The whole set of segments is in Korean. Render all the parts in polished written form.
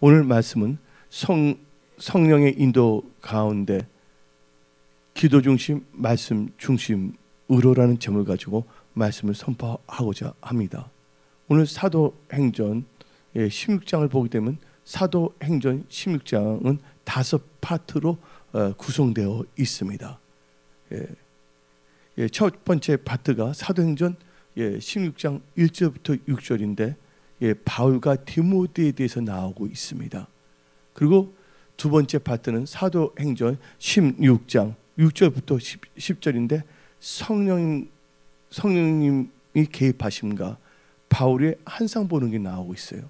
오늘 말씀은 성령의 인도 가운데 기도 중심, 말씀 중심으로라는 점을 가지고 말씀을 선포하고자 합니다. 오늘 사도행전 16장을 보게 되면 사도행전 16장은 5파트로 구성되어 있습니다. 첫 번째 파트가 사도행전 16장 1절부터 6절인데 바울과 디모데에 대해서 나오고 있습니다. 그리고 두 번째 파트는 사도행전 16장 6절부터 10절인데 성령님이 개입하심과 바울의 환상 보는 게 나오고 있어요.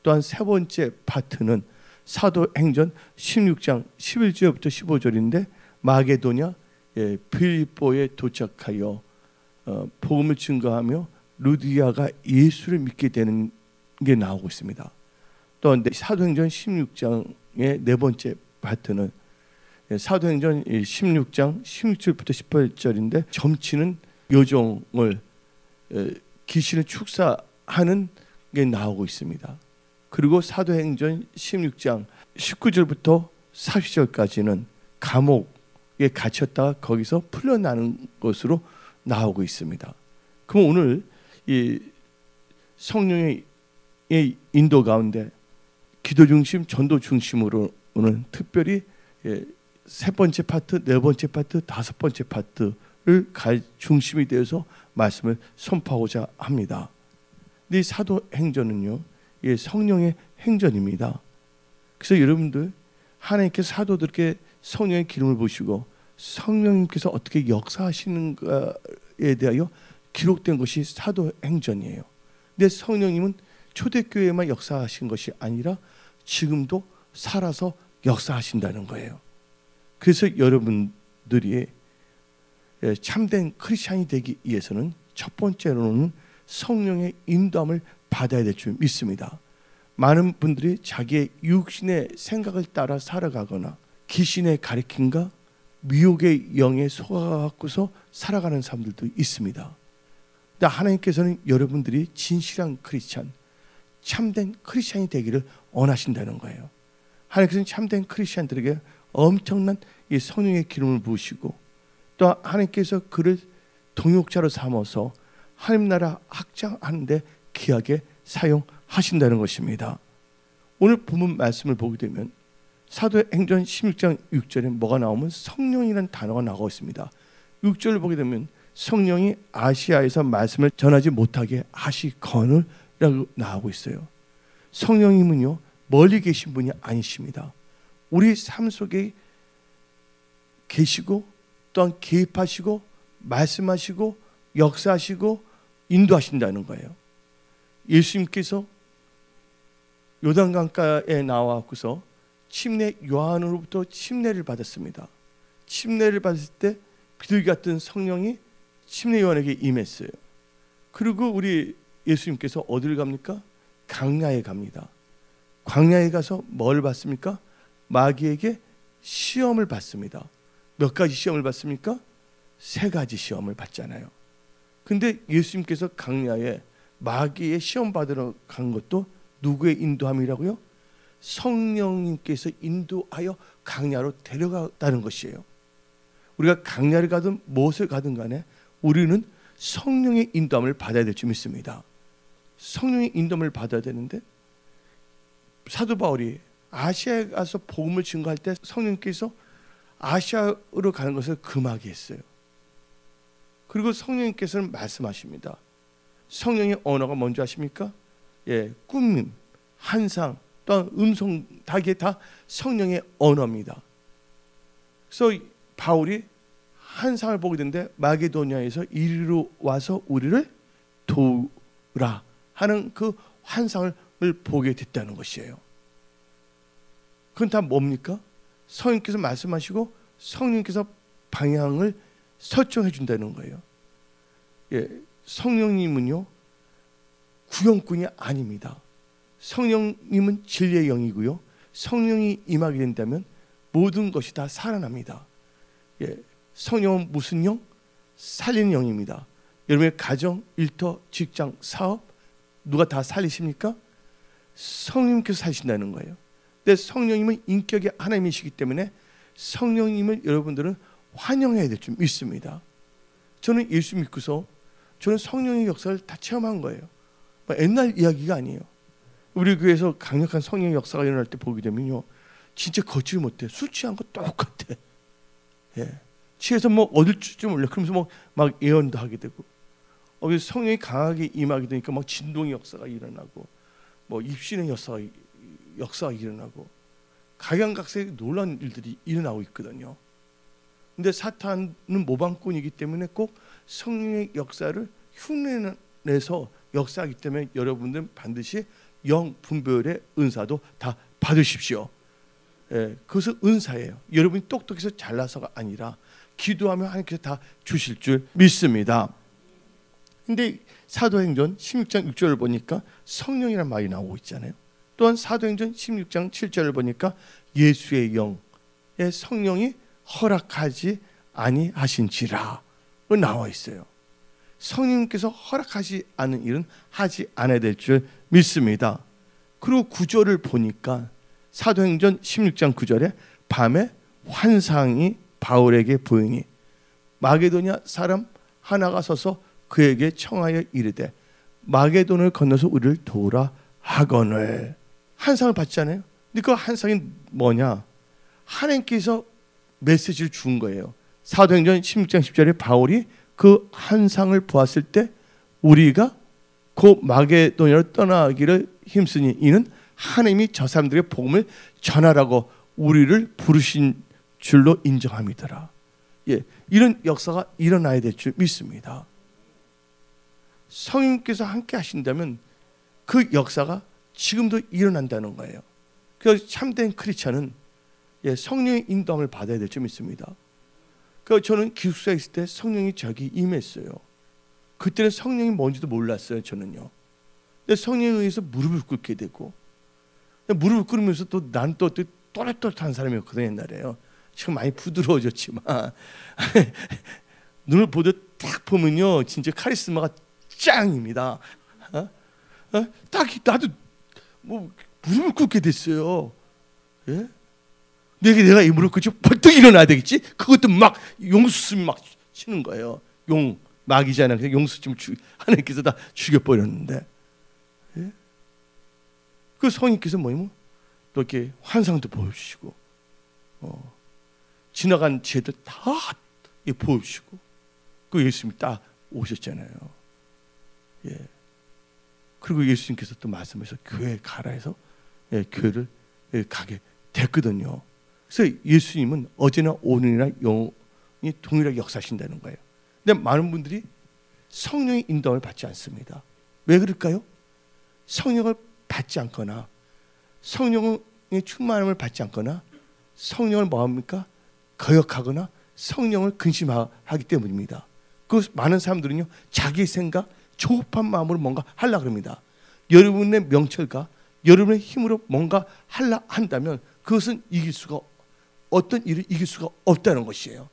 또한 세 번째 파트는 사도행전 16장 11절부터 15절인데 마게도냐 빌립보에 도착하여 복음을 증거하며 루디아가 예수를 믿게 되는 게 나오고 있습니다. 또한 사도행전 16장의 네 번째 파트는 사도행전 16장 16절부터 18절인데 점치는 여종을 귀신을 축사하는 게 나오고 있습니다. 그리고 사도행전 16장 19절부터 40절까지는 감옥에 갇혔다가 거기서 풀려나는 것으로 나오고 있습니다. 그럼 오늘 이 성령의 인도 가운데 기도 중심, 전도 중심으로는 특별히 세 번째 파트, 네 번째 파트, 다섯 번째 파트를 중심이 되어서 말씀을 선포하고자 합니다. 근데 이 사도행전은요, 성령의 행전입니다. 그래서 여러분들 하나님께서 사도들께 성령의 기름을 부으시고 성령님께서 어떻게 역사하시는가에 대하여 기록된 것이 사도행전이에요. 근데 성령님은 초대교회에만 역사하신 것이 아니라 지금도 살아서 역사하신다는 거예요. 그래서 여러분들이 참된 크리스찬이 되기 위해서는 첫 번째로는 성령의 인도함을 받아야 될 줄 믿습니다. 많은 분들이 자기의 육신의 생각을 따라 살아가거나 귀신의 가르침과 미혹의 영에 속아갖고서 살아가는 사람들도 있습니다. 근데 하나님께서는 여러분들이 진실한 크리스찬, 참된 크리스찬이 되기를 원하신다는 거예요. 하나님께서는 참된 크리스찬들에게 엄청난 이 성령의 기름을 부으시고 또 하나님께서 그를 동역자로 삼아서 하나님 나라 확장하는데 귀하게 사용하신다는 것입니다. 오늘 본문 말씀을 보게 되면 사도행전 16장 6절에 뭐가 나오면 성령이라는 단어가 나오고 있습니다. 6절을 보게 되면 성령이 아시아에서 말씀을 전하지 못하게 하시거늘라고 나오고 있어요. 성령님은요 멀리 계신 분이 아니십니다. 우리 삶 속에 계시고 또한 개입하시고 말씀하시고 역사하시고 인도하신다는 거예요. 예수님께서 요단강가에 나와서 침례 요한으로부터 침례를 받았습니다. 침례를 받았을 때 비둘기 같은 성령이 침례 요한에게 임했어요. 그리고 우리 예수님께서 어디를 갑니까? 광야에 갑니다. 광야에 가서 뭘 받습니까? 마귀에게 시험을 받습니다. 몇 가지 시험을 받습니까? 3가지 시험을 받잖아요. 근데 예수님께서 광야에 마귀의 시험 받으러 간 것도 누구의 인도함이라고요? 성령님께서 인도하여 광야로 데려갔다는 것이에요. 우리가 광야를 가든 무엇을 가든 간에 우리는 성령의 인도함을 받아야 될 줄 믿습니다. 성령의 인도함을 받아야 되는데 사도 바울이 아시아에 가서 복음을 증거할 때 성령께서 아시아로 가는 것을 금하게 했어요. 그리고 성령님께서는 말씀하십니다. 성령의 언어가 뭔지 아십니까? 꿈, 환상, 또한 음성, 이게 다 성령의 언어입니다. 그래서 바울이 환상을 보게 되는데 마게도냐에서 이리로 와서 우리를 도우라 하는 그 환상을 보게 됐다는 것이에요. 그건 다 뭡니까? 성령께서 말씀하시고 성령께서 방향을 설정해 준다는 거예요. 성령님은요 구경꾼이 아닙니다. 성령님은 진리의 영이고요. 성령이 임하게 된다면 모든 것이 다 살아납니다. 성령은 무슨 영? 살리는 영입니다. 여러분의 가정, 일터, 직장, 사업 누가 다 살리십니까? 성령님께서 살리신다는 거예요. 근데 성령님은 인격의 하나님이시기 때문에 성령님을 여러분들은 환영해야 될 줄 믿습니다. 저는 예수 믿고서 저는 성령의 역사를 다 체험한 거예요. 옛날 이야기가 아니에요. 우리 교회에서 강력한 성령의 역사가 일어날 때 보게 되면요, 진짜 걷지를 못해. 술 취한 거 똑같아. 예. 취해서 뭐 어딜 줄 몰라. 그러면서 막 예언도 하게 되고, 성령이 강하게 임하게 되니까 막 진동의 역사가 일어나고, 뭐 입신의 역사가 일어나고, 각양각색 놀라운 일들이 일어나고 있거든요. 근데 사탄은 모방꾼이기 때문에 꼭 성령의 역사를 흉내내서 역사하기 때문에 여러분들은 반드시 영 분별의 은사도 다 받으십시오. 예, 그것은 은사예요. 여러분이 똑똑해서 잘나서가 아니라 기도하면 하나님께서 다 주실 줄 믿습니다. 근데 사도행전 16장 6절을 보니까 성령이라는 말이 나오고 있잖아요. 또한 사도행전 16장 7절을 보니까 예수의 영의 성령이 허락하지 아니하신지라 나와 있어요. 성령님께서 허락하지 않은 일은 하지 않아야 될 줄 믿습니다. 그리고 9절을 보니까 사도행전 16장 9절에 밤에 환상이 바울에게 보이니 마게도냐 사람 하나가 서서 그에게 청하여 이르되 마게돈을 건너서 우리를 도우라 하거늘. 환상을 봤잖아요. 근데 그 환상이 뭐냐? 하나님께서 메시지를 준 거예요. 사도행전 16장 10절에 바울이 그 환상을 보았을 때 우리가 그 마게도냐로 떠나기를 힘쓰니 이는 하나님이 저 사람들의 복음을 전하라고 우리를 부르신 줄로 인정함이더라. 예, 이런 역사가 일어나야 될 줄 믿습니다. 성령님께서 함께 하신다면 그 역사가 지금도 일어난다는 거예요. 그래서 참된 크리스천은 성령의 인도함을 받아야 될 줄 믿습니다. 그래서 저는 기숙사에 있을 때 성령이 저에게 임했어요. 그때는 성령이 뭔지도 몰랐어요. 저는요. 근데 성령에 의해서 무릎을 꿇게 되고, 무릎을 꿇으면서 또 난 또 또렷또렷한 사람이었거든요. 옛날에요. 지금 많이 부드러워졌지만 눈을 딱 보면요, 진짜 카리스마가 짱입니다. 딱 나도 뭐 무릎을 꿇게 됐어요. 예? 내가 이 무릎 꿇지 벌떡 일어나야 되겠지? 그것도 막 용수춤 막 치는 거예요. 막이잖아요. 그냥 용수춤 하나님께서 다 죽여버렸는데, 예? 그 성령께서 뭐냐면 또 이렇게 환상도 보여주시고, 지나간 죄들 다 보여주시고, 그 예수님이 딱 오셨잖아요. 예. 그리고 예수님께서 또 말씀해서 교회 가라 해서 교회를 가게 됐거든요. 그래서 예수님은 어제나 오늘이나 영원히 동일하게 역사하신다는 거예요. 근데 많은 분들이 성령의 인도함을 받지 않습니다. 왜 그럴까요? 성령을 받지 않거나 성령의 충만함을 받지 않거나 성령을 뭐합니까? 거역하거나 성령을 근심하기 때문입니다. 그 많은 사람들은요, 자기 생각, 조급한 마음으로 뭔가 하려고 합니다. 여러분의 명철과 여러분의 힘으로 뭔가 하려 한다면 그것은 어떤 일을 이길 수가 없다는 것이에요.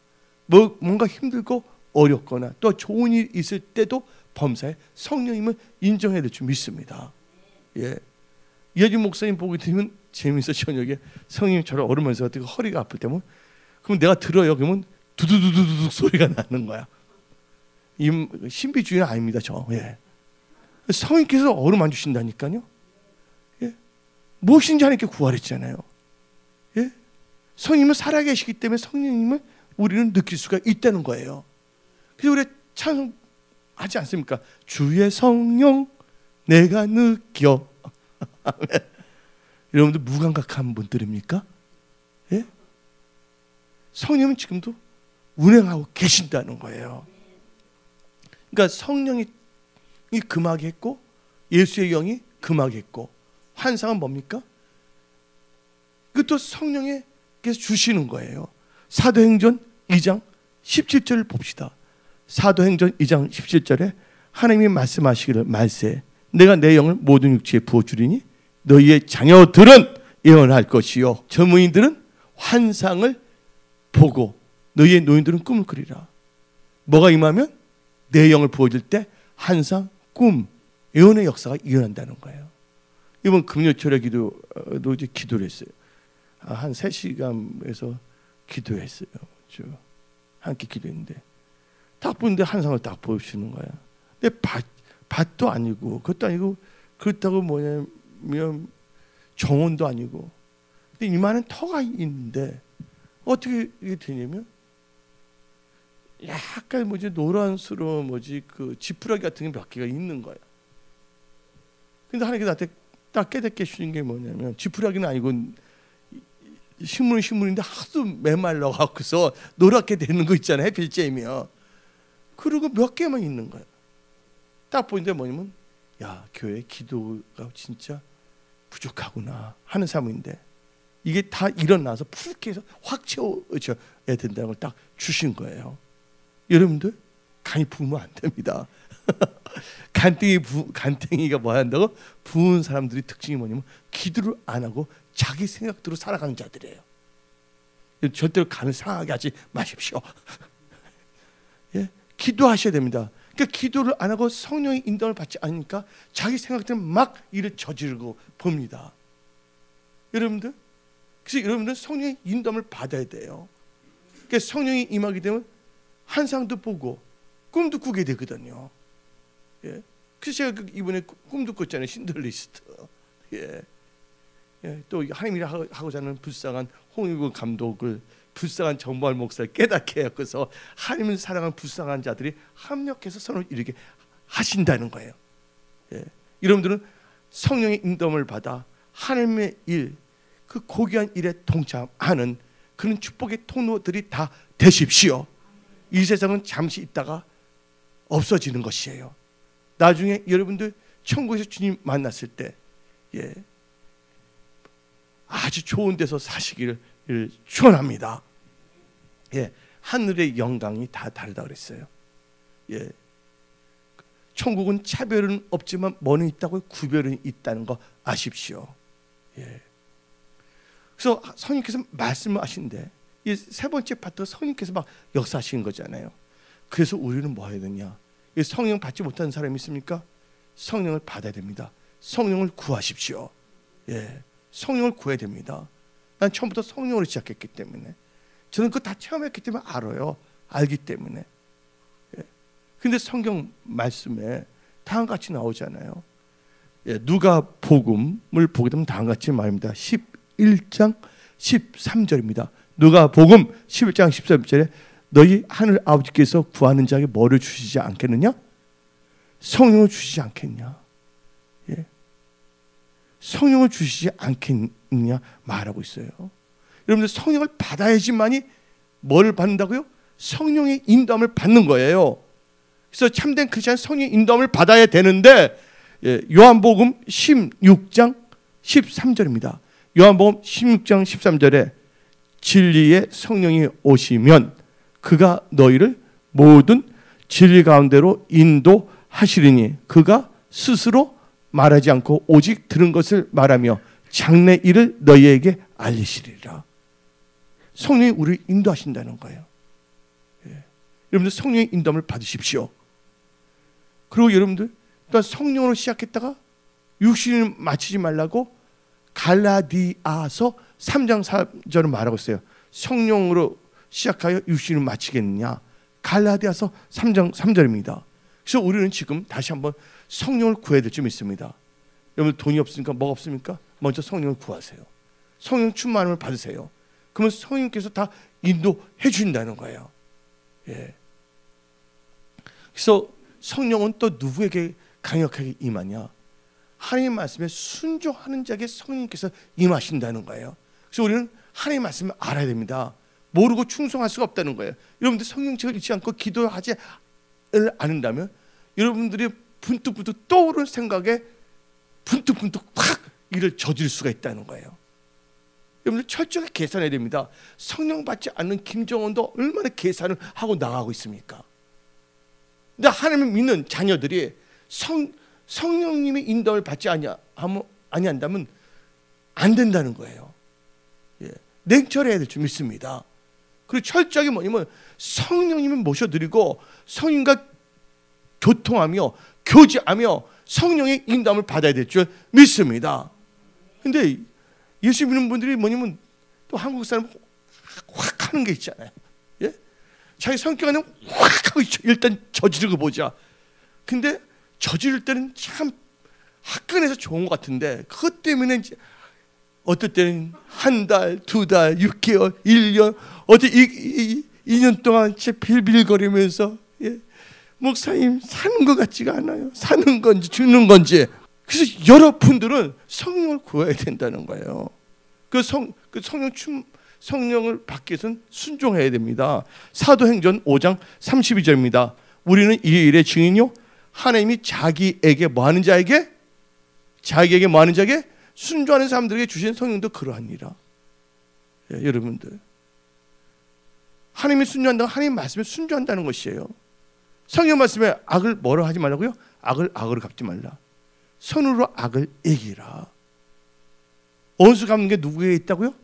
뭔가 힘들고 어렵거나 또 좋은 일이 있을 때도 범사에 성령님을 인정해야 될 줄 믿습니다. 예. 이혜진 목사님 보게 되면 재미있어. 저녁에 성령님 저를 얼으면서 어떻게 허리가 아플 때면 그럼 내가 들어요. 그러면 두두두두두 소리가 나는 거야. 이 신비주의는 아닙니다. 예. 성령께서 얼음 안 주신다니까요. 예. 무엇인지 하나님께 구하랬잖아요. 예. 성령님은 살아계시기 때문에 성령님을 우리는 느낄 수가 있다는 거예요. 그래서 우리 찬송하지 않습니까? 주의 성령 내가 느껴. 여러분들 무감각한 분들입니까? 예? 성령은 지금도 운행하고 계신다는 거예요. 그러니까 성령이 금하게 했고 예수의 영이 금하게 했고 환상은 뭡니까? 그것도 성령께서 주시는 거예요. 사도행전 2장 17절을 봅시다. 사도행전 2장 17절에 하나님이 말씀하시기를 말세 내가 내 영을 모든 육체에 부어주리니 너희의 자녀들은 예언할 것이요 젊은이들은 환상을 보고 너희의 노인들은 꿈을 꾸리라. 뭐가 임하면 내 영을 부어줄 때 환상, 꿈, 예언의 역사가 일어난다는 거예요. 이번 금요철의 기도도 이제 기도를 했어요. 한 3시간에서 기도했어요. 함께 기도했는데 딱 보는데 환상을 딱 보여주시는 거야. 근데 밭도 아니고 그것도 아니고 그렇다고 뭐냐면 정원도 아니고 근데 이만한 터가 있는데 어떻게 이게 되냐면 약간 노란스러운 그 지푸라기 같은 게 몇 개가 있는 거야. 근데 하나님께 나한테 딱 깨닫게 해주신 게 뭐냐면 지푸라기는 아니고 식물인데 하도 메말라 갖고서 노랗게 되는 거 있잖아요. 햇빛쬐면. 그리고 몇 개만 있는 거야. 딱 보니까 뭐냐면 야, 교회 기도가 진짜 부족하구나 하는 사람인데 이게 다 일어나서 푸르게 해서 확 채워져야 된다는 걸 딱 주신 거예요. 여러분들 간이 부으면 안 됩니다. 간땡이가 뭐 한다고? 부은 사람들이 특징이 뭐냐면 기도를 안 하고 자기 생각대로 살아가는 자들이에요. 절대로 간을 상하게 하지 마십시오. 예? 기도하셔야 됩니다. 그러니까 기도를 안 하고 성령의 인도를 받지 않으니까 자기 생각대로 막 일을 저지르고 봅니다. 여러분들, 그래서 여러분들 성령의 인도를 받아야 돼요. 그러니까 성령이 임하게 되면 환상도 보고 꿈도 꾸게 되거든요. 예. 그래서 제가 이번에 꿈도 꿨잖아요. 신들리스트. 예. 예. 또 하나님이 하고자 하는 불쌍한 홍일구 감독을 불쌍한 정보할 목사를 깨닫게 해서 하나님을 사랑하는 불쌍한 자들이 합력해서 선을 이루게 하신다는 거예요. 예. 여러분들은 성령의 인도를 받아 하나님의 일, 그 고귀한 일에 동참하는 그런 축복의 통로들이 다 되십시오. 이 세상은 잠시 있다가 없어지는 것이에요. 나중에 여러분들 천국에서 주님 만났을 때 예, 아주 좋은 데서 사시기를 축원합니다. 예, 하늘의 영광이 다 다르다 그랬어요. 예, 천국은 차별은 없지만 뭐는 있다고 구별은 있다는 거 아십시오. 예. 그래서 성령께서 말씀을 하신데 이 세 번째 파트 성령께서 막 역사하시는 거잖아요. 그래서 우리는 뭐 해야 되냐? 이 성령 받지 못하는 사람이 있습니까? 성령을 받아야 됩니다. 성령을 구하십시오. 예, 성령을 구해야 됩니다. 난 처음부터 성령으로 시작했기 때문에 저는 그거 다 체험했기 때문에 알아요. 알기 때문에. 예. 근데 성경 말씀에 다음과 같이 나오잖아요. 예, 누가복음을 보게 되면 다음과 같이 말입니다. 11장 13절입니다. 누가복음 11장 13절에 너희 하늘 아버지께서 구하는 자에게 뭐를 주시지 않겠느냐? 성령을 주시지 않겠냐? 예. 성령을 주시지 않겠느냐 말하고 있어요. 여러분들 성령을 받아야지만이 뭐를 받는다고요? 성령의 인도함을 받는 거예요. 그래서 참된 크리스찬은 성령의 인도함을 받아야 되는데 예, 요한복음 16장 13절입니다. 요한복음 16장 13절에 진리의 성령이 오시면 그가 너희를 모든 진리 가운데로 인도하시리니 그가 스스로 말하지 않고 오직 들은 것을 말하며 장래 일을 너희에게 알리시리라. 성령이 우리를 인도하신다는 거예요. 예. 여러분들 성령의 인도함을 받으십시오. 그리고 여러분들 또 성령으로 시작했다가 육신을 맞추지 말라고 갈라디아서 3장 4절을 말하고 있어요. 성령으로 시작하여 육신을 마치겠느냐? 갈라디아서 3장 3절입니다. 그래서 우리는 지금 다시 한번 성령을 구해야 될 점 있습니다. 여러분 돈이 없으니까 뭐가 없습니까? 먼저 성령을 구하세요. 성령 충만함을 받으세요. 그러면 성령께서 다 인도해 주신다는 거예요. 예. 그래서 성령은 또 누구에게 강력하게 임하냐? 하나님의 말씀에 순종하는 자에게 성령께서 임하신다는 거예요. 그래서 우리는 하나님의 말씀을 알아야 됩니다. 모르고 충성할 수가 없다는 거예요. 여러분들 성령책을 읽지 않고 기도하지 않는다면 여러분들이 분뚝분뚝 떠오르는 생각에 분뚝분뚝 확 일을 저질 수가 있다는 거예요. 여러분들 철저하게 계산해야 됩니다. 성령 받지 않는 김정은도 얼마나 계산을 하고 나가고 있습니까? 근데 하나님을 믿는 자녀들이 성령님의 인도를 받지 아니한다면 안 된다는 거예요. 예. 냉철해야 될 줄 믿습니다. 그리고 철저하게 뭐냐면 성령님을 모셔드리고 성령과 교통하며 교제하며 성령의 인도함을 받아야 될 줄 믿습니다. 근데 예수 믿는 분들이 뭐냐면 또 한국 사람 확 하는 게 있잖아요. 예? 자기 성격은 확 하고 일단 저지르고 보자. 근데 저지를 때는 참 화끈해서 좋은 것 같은데 그것 때문에 이제 어떨 때는 한 달, 두 달, 6개월, 1년, 어디 2년 동안 제 빌빌거리면서 예? 목사님 사는 것 같지가 않아요. 사는 건지 죽는 건지. 그래서 여러분들은 성령을 구해야 된다는 거예요. 성령을 받기 위해서는 순종해야 됩니다. 사도행전 5장 32절입니다. 우리는 이 일의 증인이요 하나님이 자기에게 뭐하는 자에게 순종하는 사람들에게 주신 성령도 그러하니라. 예, 여러분들 하나님이 순종한다고 하나님 말씀에 순종한다는 것이에요. 성령 말씀에 악을 뭐라 하지 말라고요? 악을 악으로 갚지 말라. 선으로 악을 이기라. 원수 갚는 게 누구에게 있다고요?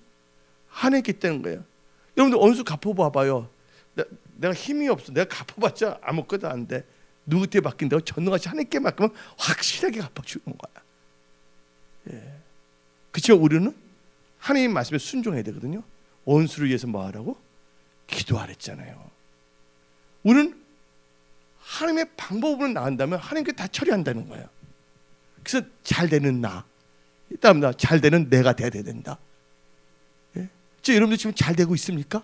하나님께 있다는 거예요. 여러분들 원수 갚아봐봐요. 내가 힘이 없어. 내가 갚아봤자 아무것도 안 돼. 누구한테 맡긴다고? 전능하신 하나님께 맡기면 확실하게 갚아주는 거야. 예. 그렇지만 우리는 하나님 말씀에 순종해야 되거든요. 원수를 위해서 뭐 하라고? 기도하랬잖아요. 우리는 하나님의 방법으로 나간다면 하나님께 다 처리한다는 거예요. 그래서 잘 되는 나, 따릅니다. 잘 되는 내가 돼야 된다. 예? 여러분들 지금 잘 되고 있습니까?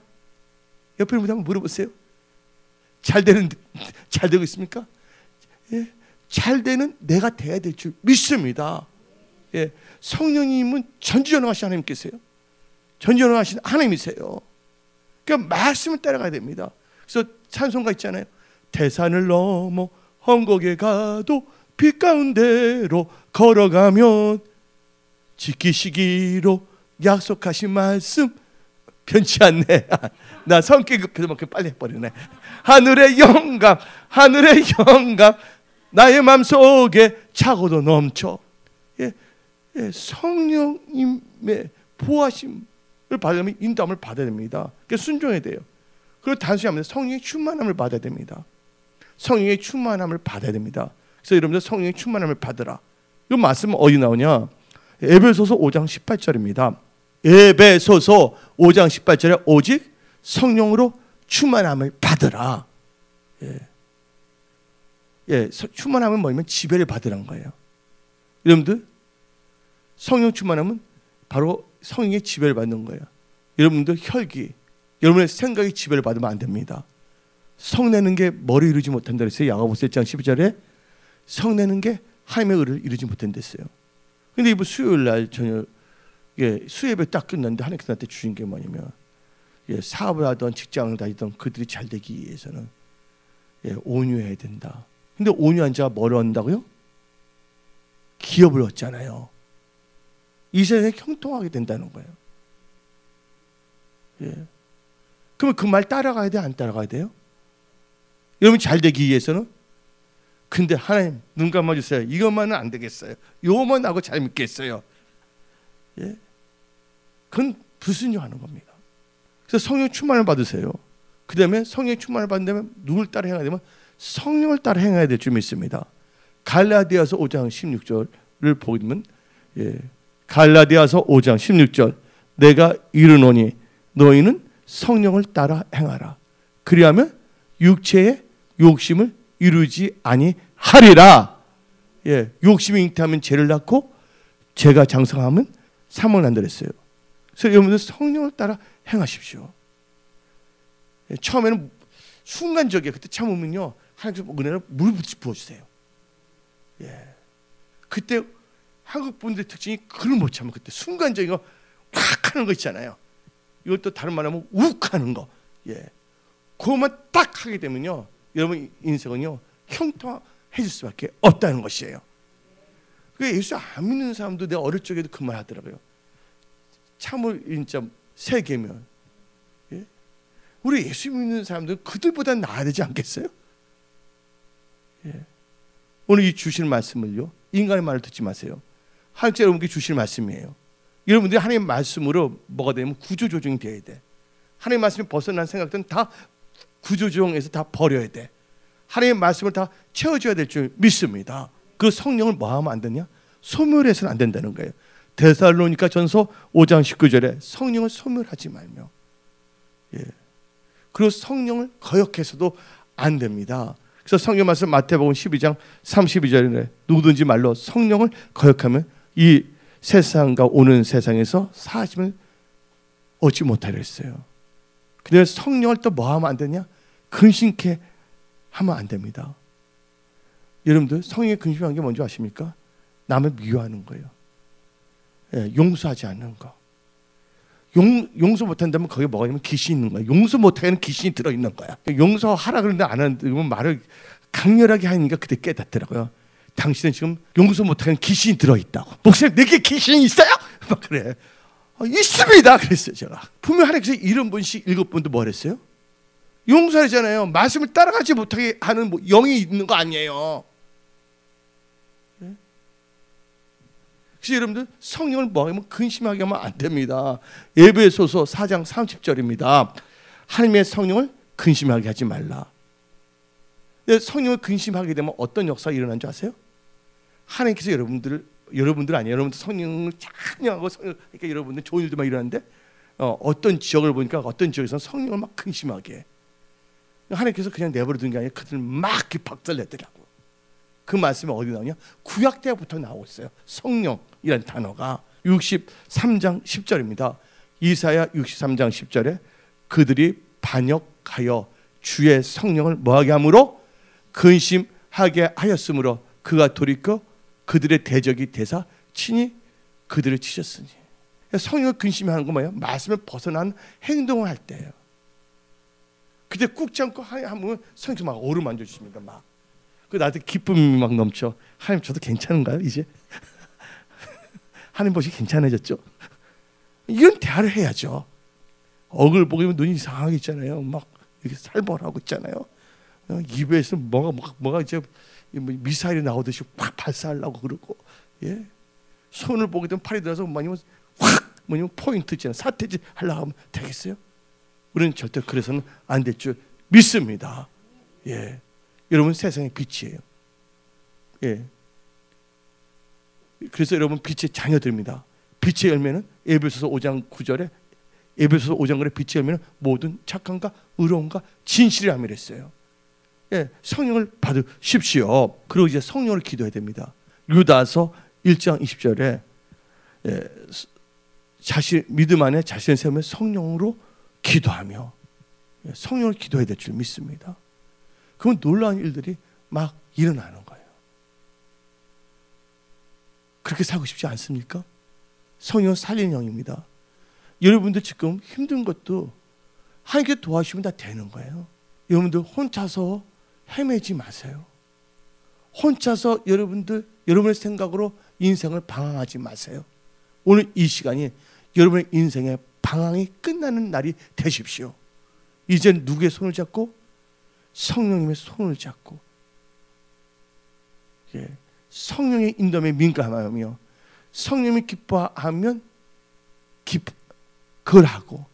옆에 분들 한번 물어보세요. 잘 되고 있습니까? 예? 잘 되는 내가 돼야 될 줄 믿습니다. 예? 성령님은 전지전능하신 하나님께서요. 전지전능하신 하나님이세요. 그러니까 말씀을 따라가야 됩니다. 그래서 찬송가 있잖아요. 태산을 넘어 헝곡에 가도 빛 가운데로 걸어가면 지키시기로 약속하신 말씀 변치 않네. 나 성격 급해서 막 빨리 해버리네. 하늘의 영감 나의 마음속에 차고도 넘쳐. 예, 예, 성령님의 보호하심을 받으면 인도함을 받아야 됩니다. 그래서 순종해야 돼요. 그리고 단순히 하면 성령의 충만함을 받아야 됩니다. 성령의 충만함을 받아야 됩니다. 그래서 여러분들 성령의 충만함을 받으라. 이 말씀은 어디 나오냐? 에베소서 5장 18절입니다. 에베소서 5장 18절에 오직 성령으로 충만함을 받으라. 예. 예, 충만함은 뭐냐면 지배를 받으라는 거예요. 여러분들 성령 충만함은 바로 성령의 지배를 받는 거예요. 여러분들 혈기, 여러분의 생각이 지배를 받으면 안 됩니다. 성내는 게 머리 이루지 못한다 그랬어요. 야고보서 1장 12절에 성내는 게 하나님의 의를 이루지 못한댔어요. 근데 이번 수요일 날 저녁 수예배 딱 끝났는데 하나님께서 나한테 주신 게 뭐냐면 사업을 하던 직장을 다니던 그들이 잘 되기 위해서는 온유해야 된다. 근데 온유한 자가 뭘 얻는다고요? 기업을 얻잖아요. 이 세상에 형통하게 된다는 거예요. 그러면 그 말 따라가야 돼? 안 따라가야 돼요? 여러분 잘 되기 위해서는? 근데 하나님 눈 감아주세요. 이것만은 안 되겠어요. 이것만 하고 잘 믿겠어요. 예? 그건 불순종하는 겁니다. 그래서 성령 충만을 받으세요. 그 다음에 성령 충만을 받는다면 누굴 따라 행해야 되면 성령을 따라 행해야 될 줄 믿습니다. 갈라디아서 5장 16절을 보면 갈라디아서 5장 16절 내가 이르노니 너희는 성령을 따라 행하라. 그리하면 육체의 욕심을 이루지 아니하리라. 욕심이 잉태하면 죄를 낳고 죄가 장성하면 사망을 난다 그랬어요. 그래서 여러분들 성령을 따라 행하십시오. 처음에는 순간적이에요. 그때 참으면요 하나님께서 은혜를 물 부어주세요. 그때 한국 분들의 특징이 그걸 못 참아. 그때 순간적인 거 확 하는 거 있잖아요. 이걸 또 다른 말하면 욱 하는 거. 그것만 딱 하게 되면요 여러분 인생은요 형통해질 수밖에 없다는 것이에요. 그게 예수 안 믿는 사람도 내가 어릴 적에도 그 말 하더라고요. 참을 진짜 세 계면 우리 예수 믿는 사람들은 그들보다 나아야 되지 않겠어요? 오늘 이 주실 말씀을요 인간의 말을 듣지 마세요. 하나님께서 여러분께 주실 말씀이에요. 여러분들이 하나님의 말씀으로 뭐가 되면 구조조정이 돼야 돼. 하나님의 말씀이 벗어난 생각들은 다 구조조정에서 다 버려야 돼. 하나님의 말씀을 다 채워줘야 될 줄 믿습니다. 그 성령을 뭐 하면 안 되냐? 소멸해서는 안 된다는 거예요. 데살로니가 전서 5장 19절에 성령을 소멸하지 말며, 그리고 성령을 거역해서도 안 됩니다. 그래서 성경 말씀 마태복음 12장 32절에 누구든지 말로 성령을 거역하면 이 세상과 오는 세상에서 사심을 얻지 못하려 했어요. 근데 성령을 또 뭐 하면 안 되냐? 근심케 하면 안 됩니다. 여러분들 성령에 근심한 게 뭔지 아십니까? 남을 미워하는 거예요. 용서하지 않는 거. 용서 못한다면 거기에 뭐가 있냐면 귀신이 있는 거야. 용서 못하게는 귀신이 들어있는 거야. 용서하라 그러는데 안 하는데 말을 강렬하게 하니까 그때 깨닫더라고요. 당신은 지금 용서 못하게는 귀신이 들어있다고. 목사님 내게 귀신이 있어요? 막 그래. 있습니다. 그랬어요. 제가 분명 하나님께서 70번씩 7번도 뭘 했어요? 용서하잖아요. 말씀을 따라가지 못하게 하는 영이 있는 거 아니에요. 그래서 여러분들 성령을 뭐하면 근심하게 하면 안 됩니다. 에베소서 4장 30절입니다. 하나님의 성령을 근심하게 하지 말라. 성령을 근심하게 되면 어떤 역사가 일어난 줄 아세요? 하나님께서 여러분들 아니에요. 여러분들 성령을 찬양하고 그러니까 여러분들 좋은 일들만 일어나는데 어떤 지역을 보니까 어떤 지역에서는 성령을 막 근심하게 해. 하나님께서 그냥 내버려 두는 게 아니라 그들을 막 박살내더라고. 그 말씀이 어디 나오냐? 구약 때부터 나오고 있어요. 성령이라는 단어가 63장 10절입니다. 이사야 63장 10절에 그들이 반역하여 주의 성령을 뭐하게 함으로 근심하게 하였으므로 그가 돌이켜 그들의 대적이 되사 친히 그들을 치셨으니. 성령을 근심하는 건 뭐예요? 말씀을 벗어난 행동을 할 때예요. 그때 꾹지 않고 하면 성령께서 막 어루만져 주십니다. 막 그 나한테 기쁨이 막 넘쳐. 하나님 저도 괜찮은가요 이제? 하나님 보시 괜찮아졌죠? 이런 대화를 해야죠. 얼굴 보면 눈이 이상하게 있잖아요. 막 이렇게 살벌하고 있잖아요. 입에서 뭐가 이제 미사일이 나오듯이 확 발사하려고 그러고, 손을 보게 되면 팔이 들어서 뭐냐면 확 포인트 있잖아요. 사태질 하려고 하면 되겠어요? 우리는 절대 그래서는 안 될 줄 믿습니다. 여러분 세상의 빛이에요. 그래서 여러분 빛의 자녀들입니다. 빛의 열매는 에베소서 5장 9절에 에베소서 5장 9절에 빛의 열매는 모든 착함과 의로움과 진실이라며 했어요. 성령을 받으십시오. 그리고 이제 성령을 기도해야 됩니다. 유다서 1장 20절에 자신 믿음 안에 자신을 세우며 성령으로 기도하며 성령을 기도해야 될 줄 믿습니다. 그건 놀라운 일들이 막 일어나는 거예요. 그렇게 살고 싶지 않습니까? 성령은 살리는 영입니다. 여러분들 지금 힘든 것도 하나님께 도와주시면 다 되는 거예요. 여러분들 혼자서 헤매지 마세요. 혼자서 여러분의 생각으로 인생을 방황하지 마세요. 오늘 이 시간이 여러분의 인생의 방황이 끝나는 날이 되십시오. 이제 누구의 손을 잡고? 성령님의 손을 잡고 성령의 인도에 민감하며 성령이 기뻐하면 그걸 하고,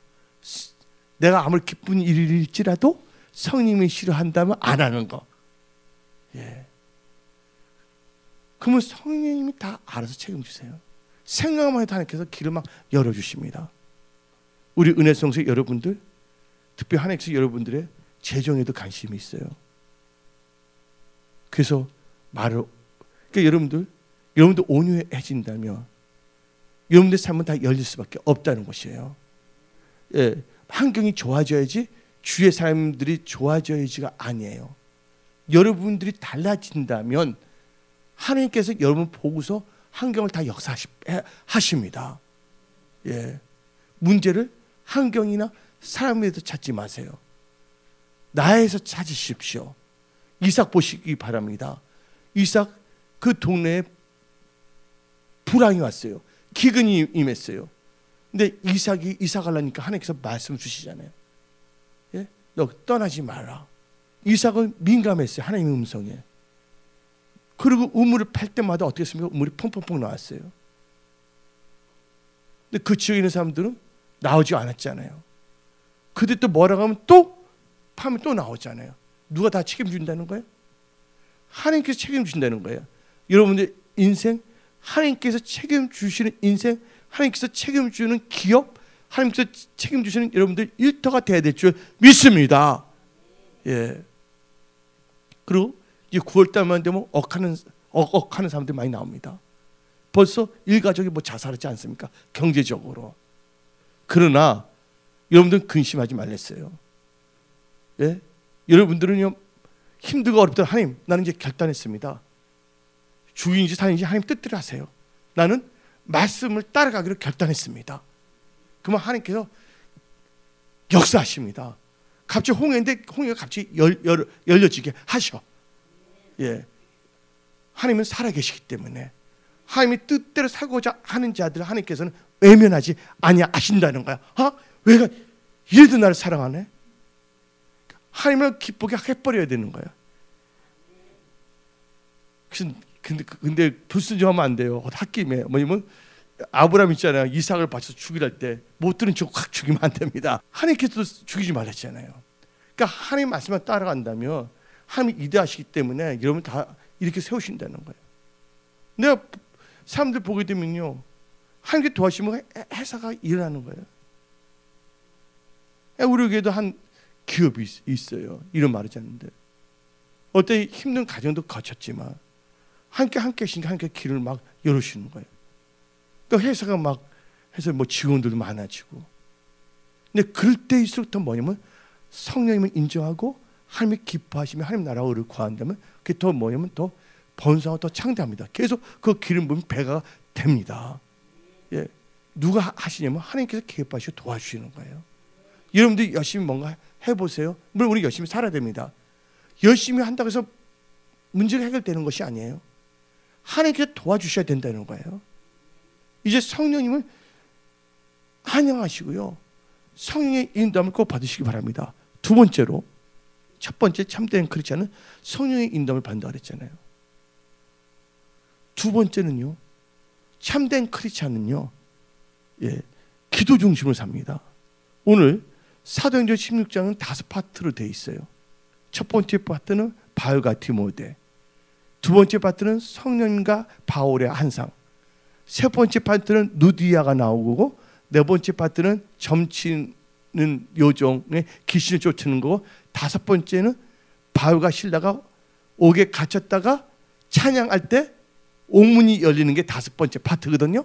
내가 아무리 기쁜 일일지라도 성령님이 싫어한다면 안 하는 거. 그러면 성령님이 다 알아서 책임지세요. 생각만 해도 하나님께서 길을 막 열어주십니다. 우리 은혜성서 여러분들, 특별히 하나님께서 여러분들의 재정에도 관심이 있어요. 그래서 그러니까 여러분들 온유해진다면 여러분들 삶은 다 열릴 수밖에 없다는 것이에요. 환경이 좋아져야지 주위의 사람들이 좋아져야지가 아니에요. 여러분들이 달라진다면 하나님께서 여러분 보고서 환경을 다 역사하십니다. 문제를 환경이나 사람에서 찾지 마세요. 나에서 찾으십시오. 이삭 보시기 바랍니다. 이삭 그 동네에 불황이 왔어요. 기근이 임했어요. 근데 이삭이 이삭하려니까 하나님께서 말씀 주시잖아요. 너 떠나지 마라. 이삭은 민감했어요. 하나님의 음성에. 그리고 우물을 팔 때마다 어떻게 했습니까? 우물이 펑펑펑 나왔어요. 근데 그 지역에 있는 사람들은 나오지 않았잖아요. 그때 또 뭐라고 하면 또 파면 또 나오잖아요. 누가 다 책임진다는 거예요? 하나님께서 책임진다는 거예요. 여러분들 인생 하나님께서 책임주시는 인생, 하나님께서 책임주는 기업, 하나님께서 책임주시는 여러분들 일터가 돼야 될 줄 믿습니다. 예. 그리고 이제 9월달만 되면 억하는 사람들이 많이 나옵니다. 벌써 일가족이 뭐 자살하지 않습니까? 경제적으로. 그러나 여러분들은 근심하지 말랬어요. 예? 여러분들은요, 힘들고 어렵다. 하나님, 나는 이제 결단했습니다. 죽인지 살인지 하나님 뜻대로 하세요. 나는 말씀을 따라가기로 결단했습니다. 그러면 하나님께서 역사하십니다. 갑자기 홍해인데 홍해가 갑자기 열려지게 하셔. 예. 하나님은 살아계시기 때문에 하나님의 뜻대로 살고자 하는 자들 하나님께서는 외면하지 아니하신다는 거야. 왜 이래도 나를 사랑하네? 하나님을 기쁘게 해버려야 되는 거야. 근데 불순종하면 안 돼요. 홧김에 뭐냐면 아브라함 있잖아요. 이삭을 바쳐서 죽이랄 때 못 들은 척 확 죽이면 안 됩니다. 하나님께서도 죽이지 말랬잖아요. 그러니까 하나님 말씀만 따라간다면 하나님이 이대하시기 때문에 여러분 다 이렇게 세우신다는 거예요. 내가 사람들 보게 되면요, 하나님께 도와주시면 회사가 일어나는 거예요. 우리 교회도 한 기업이 있어요. 이런 말하지 않는데 어때 힘든 가정도 거쳤지만 함께 하시니까 함께 길을 막 열으시는 거예요. 그러니까 회사가 막 해서 뭐 직원들도 많아지고. 근데 그럴 때일수록 더 뭐냐면 성령님을 인정하고 하나님이 기뻐하시면 하나님 나라를 구한다면 그게 더 뭐냐면 더 번성하고 더 창대합니다. 계속 그 길을 보면 배가 됩니다. 예, 누가 하시냐면 하나님께서 기뻐하시고 도와주시는 거예요. 여러분들이 열심히 뭔가 해보세요. 물론 우리 열심히 살아야 됩니다. 열심히 한다고 해서 문제가 해결되는 것이 아니에요. 하나님께서 도와주셔야 된다는 거예요. 이제 성령님을 환영하시고요, 성령의 인도함을 꼭 받으시기 바랍니다. 두 번째로, 첫 번째 참된 크리스찬은 성령의 인도함을 받는다고 그랬잖아요. 두 번째는요, 참된 크리스찬은요, 예, 기도 중심으로 삽니다. 오늘 사도행전 16장은 5파트로 되어 있어요. 첫 번째 파트는 바울과 디모데, 두 번째 파트는 성령님과 바울의 한상, 세 번째 파트는 누디아가 나오고, 네 번째 파트는 점치는 요정의 귀신을 쫓는 거고, 다섯 번째는 바울과 실라가 옥에 갇혔다가 찬양할 때 옥문이 열리는 게 다섯 번째 파트거든요.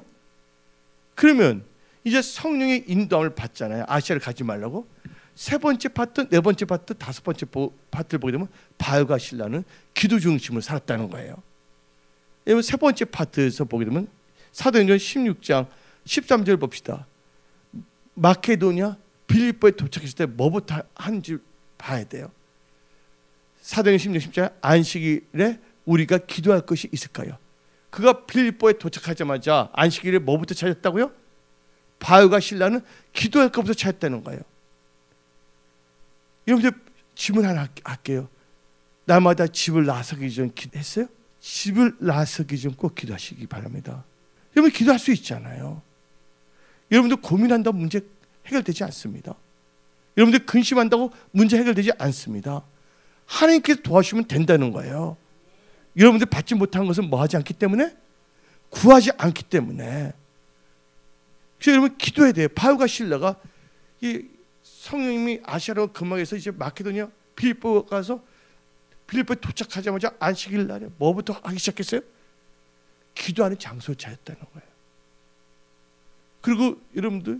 그러면 이제 성령의 인도함을 받잖아요. 아시아를 가지 말라고. 세 번째 파트, 네 번째 파트, 다섯 번째 파트를 보게 되면 바울과 실라는 기도 중심으로 살았다는 거예요. 여러분, 세 번째 파트에서 보게 되면 사도행전 16장 13절 봅시다. 마케도니아 빌립보에 도착했을 때 뭐부터 하는지 봐야 돼요. 사도행전 16장 안식일에 우리가 기도할 것이 있을까요? 그가 빌립보에 도착하자마자 안식일에 뭐부터 찾았다고요? 바울과 실라는 기도할 것부터 찾았다는 거예요. 여러분들 질문 하나 할게요. 날마다 집을 나서기 전 기도했어요? 집을 나서기 전 꼭 기도하시기 바랍니다. 여러분 기도할 수 있잖아요. 여러분들 고민한다고 문제 해결되지 않습니다. 여러분들 근심한다고 문제 해결되지 않습니다. 하나님께서 도와주시면 된다는 거예요. 여러분들 받지 못한 것은 뭐 하지 않기 때문에? 구하지 않기 때문에. 그래서 여러분 기도해야 돼요. 바울과 실라가 이 성령님이 아시아로 금방에서 이제 마케도니아 빌립보 가서 빌립보에 도착하자마자 안식일 날에 뭐부터 하기 시작했어요? 기도하는 장소를 찾았다는 거예요. 그리고 여러분들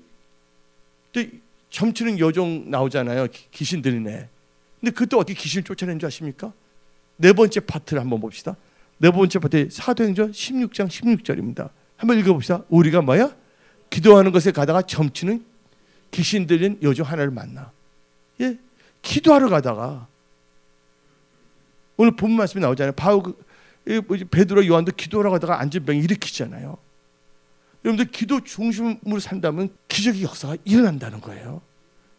점치는 여종 나오잖아요. 귀신 들리네. 근데 그때 어떻게 귀신을 쫓아낸 줄 아십니까? 네 번째 파트를 한번 봅시다. 네 번째 파트 사도행전 16장 16절입니다. 한번 읽어봅시다. 우리가 뭐야? 기도하는 것에 가다가 점치는 귀신 들린 여종 하나를 만나. 예, 기도하러 가다가 오늘 본 말씀이 나오잖아요. 바울, 베드로, 요한도 기도하러 가다가 앉은 병 일으키잖아요. 여러분들 기도 중심으로 산다면 기적의 역사가 일어난다는 거예요.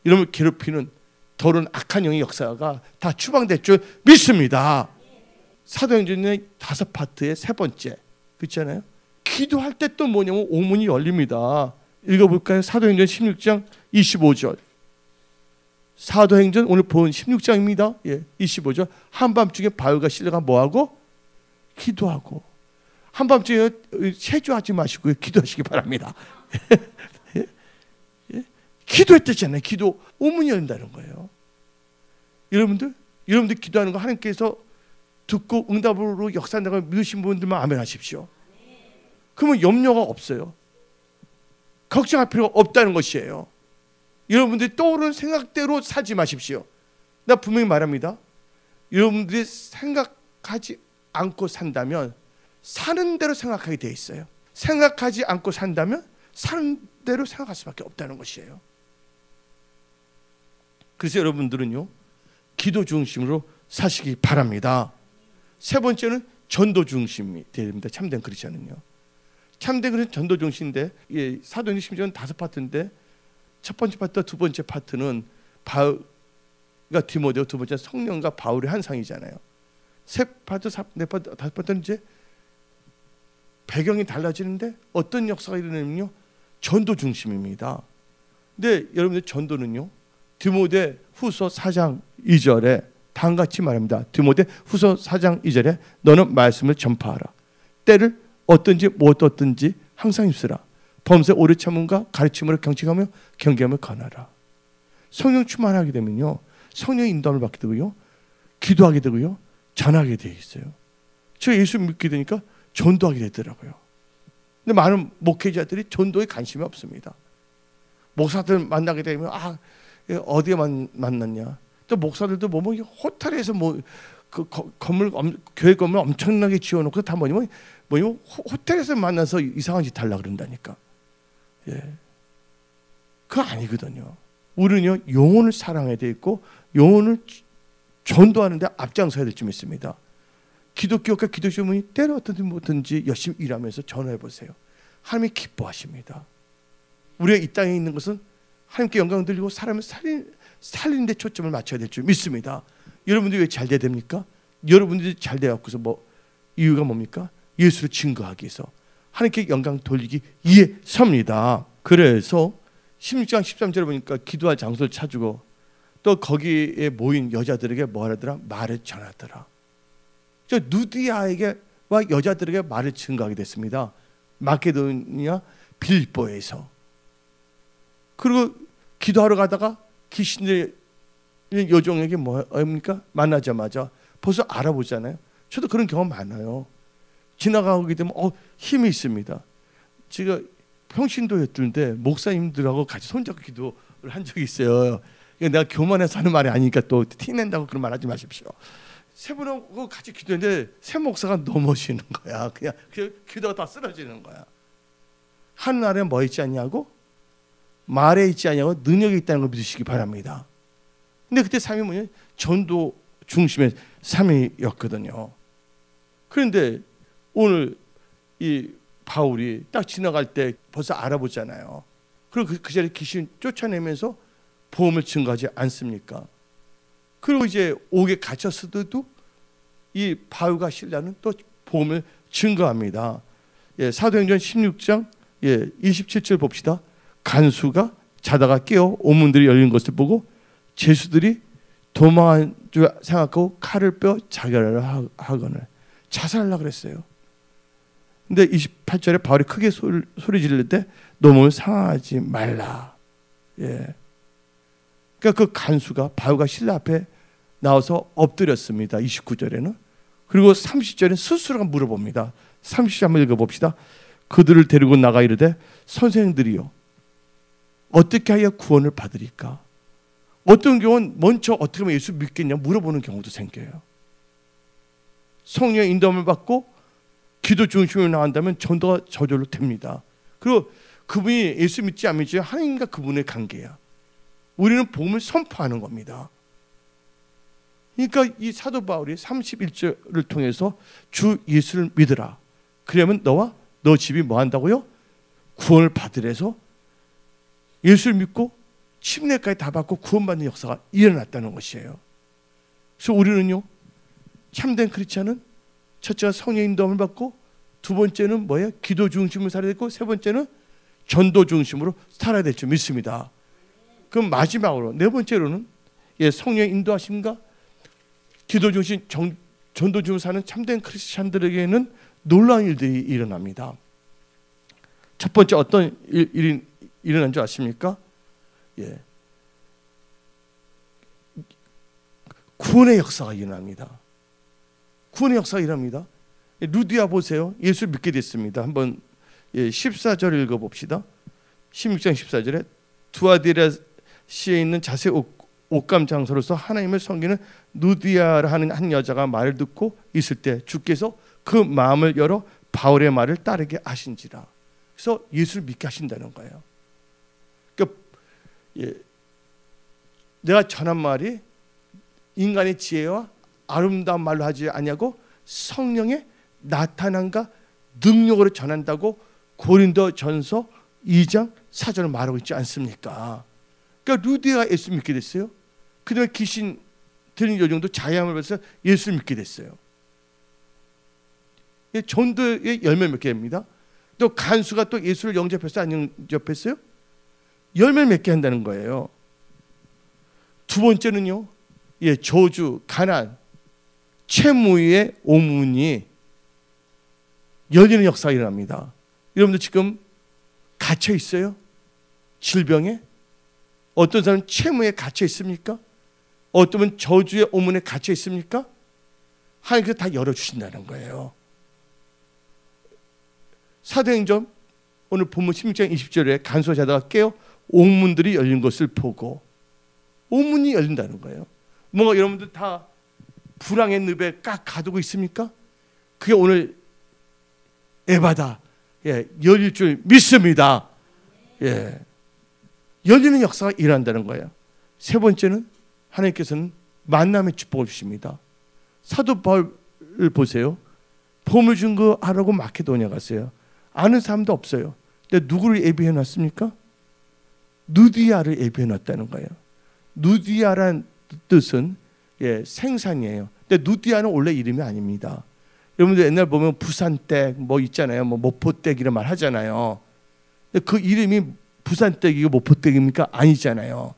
이러면 괴롭히는 더러운 악한 영의 역사가 다 추방될 줄 믿습니다. 사도행전의 5파트의 세 번째 그렇잖아요. 기도할 때 또 뭐냐면 옥문이 열립니다. 읽어볼까요? 사도행전 16장 25절. 사도행전 오늘 본 16장입니다. 예, 25절. 한밤중에 바울과 실라가 뭐하고? 기도하고. 한밤중에 체조하지 마시고요. 기도하시기 바랍니다. 기도했댔잖아요. 기도 오문이 열린다는 거예요. 여러분들 기도하는 거 하나님께서 듣고 응답으로 역사한다고 믿으신 분들만 아멘 하십시오. 그러면 염려가 없어요. 걱정할 필요가 없다는 것이에요. 여러분들이 떠오르는 생각대로 살지 마십시오. 나 분명히 말합니다. 여러분들이 생각하지 않고 산다면 사는 대로 생각하게 돼 있어요. 생각하지 않고 산다면 사는 대로 생각할 수밖에 없다는 것이에요. 그래서 여러분들은요, 기도 중심으로 사시기 바랍니다. 세 번째는 전도 중심이 되어야 됩니다. 참된 크리스천은요. 참된 크리스천 전도 중심인데, 사도행전 16장 5파트인데 첫 번째 파트, 두 번째 파트는 바울과 디모데오, 두 번째 성령과 바울의 한상이잖아요. 세 파트, 네 파트, 다섯 파트는 이제 배경이 달라지는데 어떤 역사가 일어나면요, 전도 중심입니다. 근데 여러분들 전도는요, 디모데 후서 4장 2절에 다음같이 말합니다. 디모데 후서 4장 2절에 너는 말씀을 전파하라. 때를 어떤지 못 어떤지 항상 입으라. 범세 오래 참음과 가르침으로 경책하며 경계하며 권하라. 성령 충만하게 되면요, 성령의 인도함을 받게 되고요, 기도하게 되고요, 전하게 돼 있어요. 제가 예수 믿게 되니까 전도하게 되더라고요. 근데 많은 목회자들이 전도에 관심이 없습니다. 목사들 만나게 되면 어디에 만났냐? 또 목사들도 호텔에서 그 건물, 교회 건물 엄청나게 지어놓고 다 뭐냐면 호텔에서 만나서 이상한 짓 하려고 그런다니까. 그거 아니거든요. 우리는요, 영혼을 사랑해야 돼 있고 영혼을 전도하는데 앞장서야 될 줄 믿습니다. 기독교가 기도시험이 때로 어떤지 뭐든지 열심히 일하면서 전화해 보세요. 하나님이 기뻐하십니다. 우리가 이 땅에 있는 것은 하나님께 영광을 돌리고 사람을 살리는 데 초점을 맞춰야 될 줄 믿습니다. 여러분들이 왜 잘 돼야 됩니까? 여러분들이 잘 돼갖고서 이유가 뭡니까? 예수를 증거하기 위해서, 하나님께 영광 돌리기 위해서입니다. 그래서 16장 13절에 보니까 기도할 장소를 찾고 또 거기에 모인 여자들에게 뭐하더라? 말을 전하더라. 저 누디아에게와 여자들에게 말을 증거하게 됐습니다. 마케도니아 빌보에서. 그리고 기도하러 가다가 귀신들 여종에게 뭡니까? 만나자마자 벌써 알아보잖아요. 저도 그런 경험 많아요. 지나가게 되면 힘이 있습니다. 제가 평신도였는데 목사님들하고 같이 손잡고 기도를 한 적이 있어요. 내가 교만해서 하는 말이 아니니까 또 티낸다고 그런 말 하지 마십시오. 세 분하고 같이 기도했는데 세 목사가 넘어지는 거야. 그냥 기도가 다 쓰러지는 거야. 하늘에 뭐 있지 않냐고? 말에 있지 않냐고? 능력이 있다는 걸 믿으시기 바랍니다. 근데 그때 삶이 뭐냐? 전도 중심의 삶이었거든요. 그런데 오늘 이 바울이 딱 지나갈 때 벌써 알아보잖아요. 그리고 그 자리에 귀신 쫓아내면서 보험을 증거하지 않습니까? 그리고 이제 옥에 갇혔어도 이 바울과 실라는 또 보험을 증거합니다. 사도행전 16장 27절 봅시다. 간수가 자다가 깨어 오문들이 열린 것을 보고 죄수들이 도망한 줄 생각하고 칼을 빼어 자결을 하거늘 자살하려고 그랬어요. 근데 28절에 바울이 크게 소리 지를 때 너 몸을 상하지 말라. 그러니까 그 간수가 바울과 실라 앞에 나와서 엎드렸습니다. 29절에는. 그리고 30절에 스스로가 물어봅니다. 30절 한번 읽어봅시다. 그들을 데리고 나가 이르되 선생들이요 어떻게 하여 구원을 받으리까? 어떤 경우는 먼저 어떻게 하면 예수 믿겠냐 물어보는 경우도 생겨요. 성령의 인도함을 받고 기도 중심으로 나간다면 전도가 저절로 됩니다. 그리고 그분이 예수 믿지 안 믿지 하나님과 그분의 관계야. 우리는 복음을 선포하는 겁니다. 그러니까 이 사도 바울이 31절을 통해서 주 예수를 믿으라. 그러면 너와 너 집이 뭐 한다고요? 구원을 받으래서 예수를 믿고 침례까지 다 받고 구원받는 역사가 일어났다는 것이에요. 그래서 우리는요, 참된 크리스찬은 첫째가 성령의 인도함을 받고 두 번째는 뭐예요? 기도 중심으로 살아야 되고 세 번째는 전도 중심으로 살아야 될 줄 믿습니다. 그럼 마지막으로 네 번째로는 성령의 인도하심과 기도 중심 전도 중심으로 사는 참된 크리스찬들에게는 놀라운 일들이 일어납니다. 첫 번째 어떤 일이 일어난 줄 아십니까? 예. 구원의 역사가 일어납니다. 구원의 역사가 일어납니다. 루디아 보세요. 예수를 믿게 됐습니다. 한번 14절 읽어봅시다. 16장 14절에 두아디라시에 있는 자세 옷감 장소로서 하나님을 섬기는 루디아라 하는 한 여자가 말을 듣고 있을 때 주께서 그 마음을 열어 바울의 말을 따르게 하신지라. 그래서 예수를 믿게 하신다는 거예요. 그러니까 내가 전한 말이 인간의 지혜와 아름다운 말로 하지 아니하고 성령의 나타남과 능력으로 전한다고 고린도전서 2장 4절을 말하고 있지 않습니까? 그러니까 루디아가 예수 믿게 됐어요. 그다음에 귀신 들린 여종도 자양을 받아서 예수를 믿게 됐어요. 전도의 열매 맺게 됩니다. 또 간수가 또 예수를 영접했어요? 안 영접했어요? 열매 맺게 한다는 거예요. 두 번째는요, 저주, 가난, 채무의 오문이 열리는 역사가 일어납니다. 여러분들 지금 갇혀 있어요? 질병에? 어떤 사람은 채무에 갇혀 있습니까? 어떤 분은 저주의 오문에 갇혀 있습니까? 하나님께서 다 열어주신다는 거예요. 사도행전 오늘 본문 16장 20절에 간수자다가 깨어 옥문들이 열린 것을 보고, 옥문이 열린다는 거예요. 뭔가 여러분들 다 불황의 늪에 꽉 가두고 있습니까? 그게 오늘 에바다 열릴 줄 믿습니다. 열리는 역사가 일어난다는 거예요. 세 번째는 하나님께서는 만남의 축복을 주십니다. 사도 바울을 보세요. 보물 준 거 하라고 마케도니아 갔어요. 아는 사람도 없어요. 근데 누구를 예비해 놨습니까? 누디아를 예비해 놨다는 거예요. 누디아란 뜻은 생산이에요. 근데 누디아는 원래 이름이 아닙니다. 여러분들 옛날 보면 부산댁 뭐 있잖아요. 뭐 모포댁 이런 말 하잖아요. 근데 그 이름이 부산댁이고 모포댁입니까? 아니잖아요.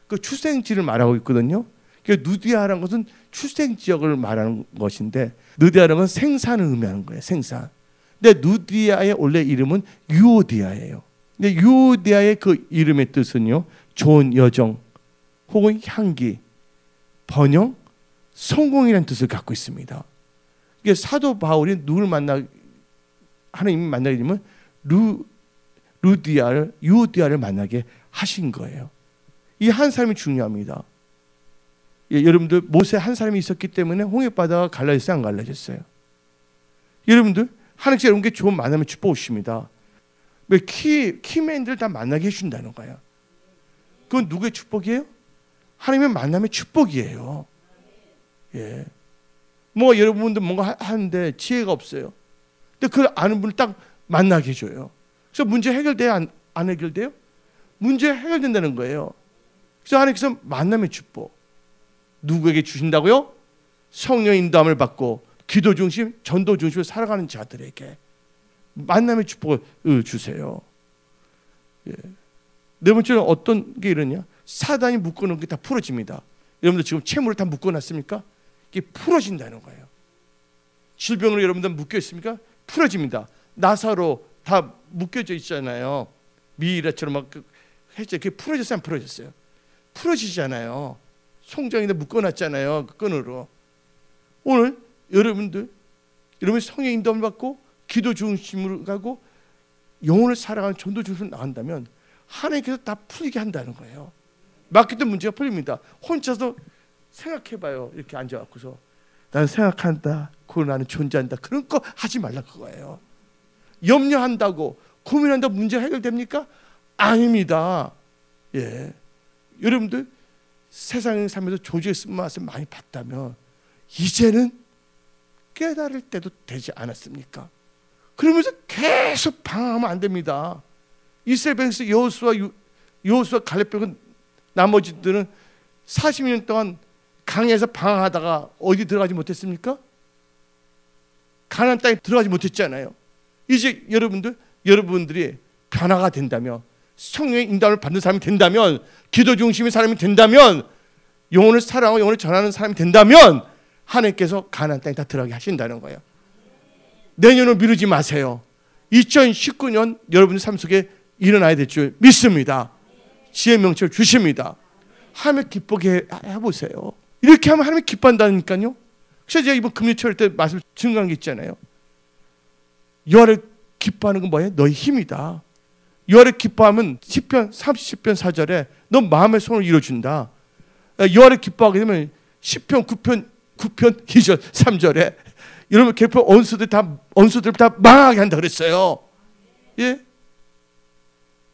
그 출생지를 말하고 있거든요. 그러니까 누디아라는 것은 출생 지역을 말하는 것인데, 누디아라는 건 생산을 의미하는 거예요. 생산. 근데 누디아의 원래 이름은 유오디아예요. 근데 유오디아의 그 이름의 뜻은요, 좋은 여정 혹은 향기, 번영, 성공이라는 뜻을 갖고 있습니다. 이게 사도 바울이 누굴 하나님이 만나게 되면 유오디아를 만나게 하신 거예요. 이 한 사람이 중요합니다. 여러분들 모세 한 사람이 있었기 때문에 홍해바다가 갈라졌어요? 안 갈라졌어요? 여러분들 하나님께서 여러분께 좋은 만남의 축복을 주십니다. 왜 키맨들 다 만나게 해준다는 거예요. 그건 누구의 축복이에요? 하나님의 만남의 축복이에요. 뭐 여러분들 뭔가 하는데 지혜가 없어요. 근데 그걸 아는 분을 딱 만나게 해줘요. 그래서 문제 해결돼요? 안 해결돼요? 문제 해결된다는 거예요. 그래서 하나님께서 만남의 축복 누구에게 주신다고요? 성령의 인도함을 받고 기도 중심, 전도 중심으로 살아가는 자들에게 만남의 축복을 주세요. 네 번째는 어떤 게 이러냐? 사단이 묶어놓은 게 다 풀어집니다. 여러분들 지금 채무를 다 묶어놨습니까? 이게 풀어진다는 거예요. 질병으로 여러분들 묶여 있습니까? 풀어집니다. 나사로 다 묶여져 있잖아요. 미이라처럼 막 했죠. 그게 풀어졌어요? 안 풀어졌어요? 풀어지잖아요. 송장인데 묶어놨잖아요. 그 끈으로. 오늘 여러분이 성령의 인도함을 받고 기도 중심으로 가고 영혼을 살아가는 전도 중심으로 나간다면 하나님께서 다 풀리게 한다는 거예요. 맡겼던 문제가 풀립니다. 혼자서 생각해봐요. 이렇게 앉아갖고서 나는 생각한다. 그걸 나는 존재한다. 그런 거 하지 말라 그거예요. 염려한다고 고민한다고 문제 해결됩니까? 아닙니다. 여러분들 세상에 살면서 조주의 쓴맛을 많이 봤다면 이제는 깨달을 때도 되지 않았습니까? 그러면서 계속 방황하면 안 됩니다. 이스라엘 백성 여호수아 갈렙 빼고 나머지들은 40년 동안 강에서 방황하다가 어디 들어가지 못했습니까? 가나안 땅에 들어가지 못했잖아요. 이제 여러분들이 변화가 된다면, 성령의 인도함을 받는 사람이 된다면, 기도 중심의 사람이 된다면, 영혼을 사랑하고 영혼을 전하는 사람이 된다면 하나님께서 가나안 땅에 다 들어가게 하신다는 거예요. 내년을 미루지 마세요. 2019년 여러분의 삶 속에 일어나야 될 줄 믿습니다. 지혜의 명철을 주십니다. 하나님 기쁘게 해보세요. 이렇게 하면 하나님이 기뻐한다니까요. 그래서 제가 이번 금요철 때 말씀 증거한 게 있잖아요. 여호와를 기뻐하는 건 뭐예요? 너의 힘이다. 여호와를 기뻐하면 시편 30편 4절에 너 마음의 소원을 이루어준다. 여호와를 기뻐하게 되면 시편 9편 2절 3절에 여러분 개표 원수들 다 망하게 한다 그랬어요. 예?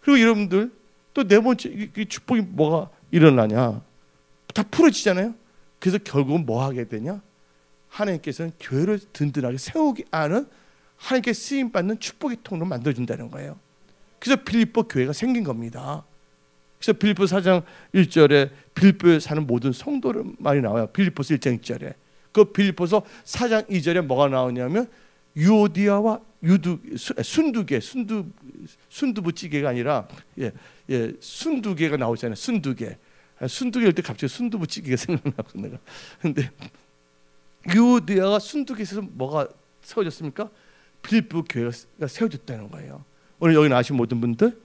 그리고 여러분들 또 네 번째 이 축복이 뭐가 일어나냐? 다 풀어지잖아요. 그래서 결국은 뭐 하게 되냐? 하나님께서는 교회를 든든하게 세우기 아는 하나님께 쓰임 받는 축복의 통로 만들어준다는 거예요. 그래서 빌립보 교회가 생긴 겁니다. 그래서 빌립보 4장 1절에 빌립보에 사는 모든 성도를 말이 나와요. 빌립보서 1장 1절에. 그 빌립보서 4장 2절에 뭐가 나오냐면 유오디아와 순두부찌개가 아니라 순두개가 나오잖아요. 순두개일 때 갑자기 순두부찌개가 생각나고 내가. 근데 유오디아와 순두개에서 뭐가 세워졌습니까? 빌립보 교회가 세워졌다는 거예요. 오늘 여기 나오신 모든 분들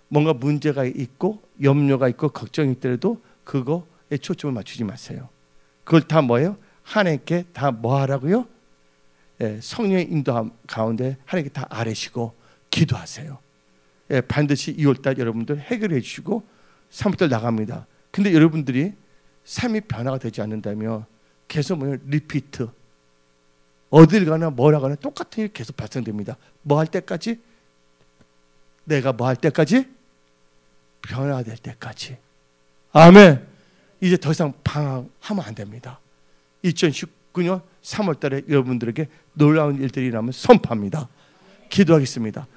뭔가 문제가 있고 염려가 있고 걱정이 있더라도 그거에 초점을 맞추지 마세요. 그걸 다 뭐예요? 하나님께 다 뭐 하라고요? 성령의 인도함 가운데 하나님께 다 아뢰시고 기도하세요. 반드시 2월달 여러분들 해결해 주시고 3월달 나갑니다. 근데 여러분들이 삶이 변화가 되지 않는다면 계속 뭐냐 리피트 어딜 가나 뭐라 가나 똑같은 일이 계속 발생됩니다. 뭐 할 때까지? 내가 뭐 할 때까지? 변화될 때까지. 아멘. 이제 더 이상 방황하면 안 됩니다. 2019년 3월 달에 여러분들에게 놀라운 일들이 일어나면 선포합니다. 기도하겠습니다.